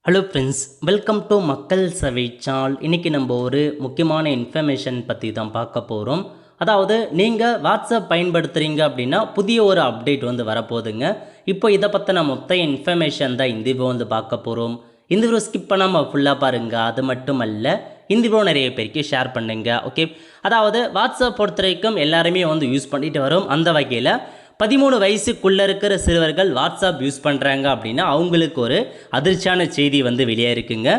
Hello friends, welcome to மக்கள் சேவை channel. இன்றைக்கி நம்ம ஒரு முக்கியமான இன்ஃபர்மேஷன் பற்றி தான் பார்க்க போகிறோம். அதாவது நீங்கள் வாட்ஸ்அப் பயன்படுத்துகிறீங்க அப்படின்னா புதிய ஒரு அப்டேட் வரப்போகுதுங்க. இப்போ இதை பற்றின மொத்த இன்ஃபர்மேஷன் தான் இந்த வீடியோ பார்க்க போகிறோம். இந்த வீடியோ ஸ்கிப் பண்ணாமல் ஃபுல்லாக பாருங்கள். அது மட்டும் அல்ல, இந்த வீடியோ நிறைய பேருக்கு ஷேர் பண்ணுங்க. ஓகே, அதாவது வாட்ஸ்அப் பொறுத்த வரைக்கும் எல்லாருமே யூஸ் பண்ணிட்டு வரும். அந்த வகையில் 13 வயசுக்குள்ளே இருக்கிற சிறுவர்கள் வாட்ஸ்அப் யூஸ் பண்ணுறாங்க அப்படின்னா அவங்களுக்கு ஒரு அதிர்ச்சியான செய்தி வெளியே இருக்குங்க.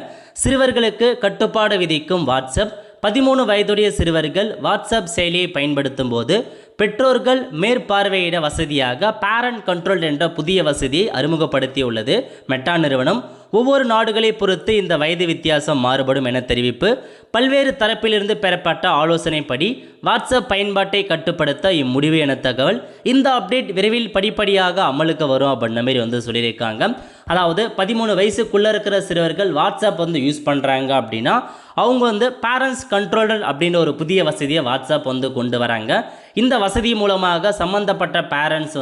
சிறுவர்களுக்கு கட்டுப்பாடு விதிக்கும் வாட்ஸ்அப். 13 வயதுடைய சிறுவர்கள் வாட்ஸ்அப் செயலியை பயன்படுத்தும் போது பெற்றோர்கள் மேற்பார்வையிட வசதியாக பேரண்ட் கண்ட்ரோல் என்ற புதிய வசதியை அறிமுகப்படுத்தியுள்ளது மெட்டா நிறுவனம். ஒவ்வொரு நாடுகளை பொறுத்து இந்த வயது வித்தியாசம் மாறுபடும் என தெரிவிப்பு. பல்வேறு தரப்பிலிருந்து பெறப்பட்ட ஆலோசனைப்படி வாட்ஸ்அப் பயன்பாட்டை கட்டுப்படுத்த இம்முடிவு என தகவல். இந்த அப்டேட் விரைவில் படிப்படியாக அமலுக்கு வரும் அப்படின்ற மாதிரி சொல்லியிருக்காங்க. அதாவது 13 வயசுக்குள்ளே இருக்கிற சிறுவர்கள் வாட்ஸ்அப் யூஸ் பண்ணுறாங்க அப்படின்னா அவங்க பேரண்ட்ஸ் கண்ட்ரோலர் அப்படின்ற ஒரு புதிய வசதியை வாட்ஸ்அப் கொண்டு வராங்க. இந்த வசதி மூலமாக சம்மந்தப்பட்ட பேரண்ட்ஸ்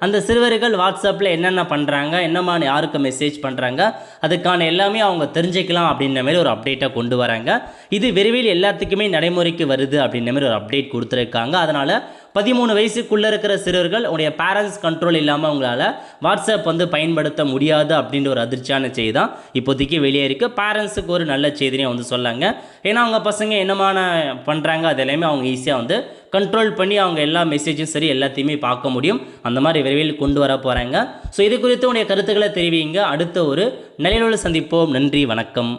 அந்த சிறுவர்கள் வாட்ஸ்அப்பில் என்னென்ன பண்ணுறாங்க, என்னமா யாருக்கு மெசேஜ் பண்ணுறாங்க, அதுக்கான எல்லாமே அவங்க தெரிஞ்சுக்கலாம் அப்படின்ற மாதிரி ஒரு அப்டேட்டை கொண்டு வராங்க. இது விரைவில் எல்லாத்துக்குமே நடைமுறைக்கு வருது அப்படின்ற மாதிரி ஒரு அப்டேட் கொடுத்துருக்காங்க. அதனால் 13 வயசுக்குள்ளே இருக்கிற சிறுவர்கள் உடைய பேரண்ட்ஸ் கண்ட்ரோல் இல்லாமல் அவங்களால வாட்ஸ்அப் பயன்படுத்த முடியாது அப்படின்ற ஒரு அதிர்ச்சியான செய்தி தான் இப்போதைக்கு வெளியே இருக்குது. பேரண்ட்ஸுக்கு ஒரு நல்ல செய்தியை சொல்லாங்க. ஏன்னா அவங்க பசங்க என்னமான பண்ணுறாங்க அது எல்லாமே அவங்க ஈஸியாக கண்ட்ரோல் பண்ணி அவங்க எல்லா மெசேஜும் சரி எல்லாத்தையுமே பார்க்க முடியும். அந்த மாதிரி விரைவில் கொண்டு வர போகிறாங்க. ஸோ இது குறித்து உடைய கருத்துக்களை தெரிவிங்க. அடுத்த ஒரு நிலையில் சந்திப்போம். நன்றி, வணக்கம்.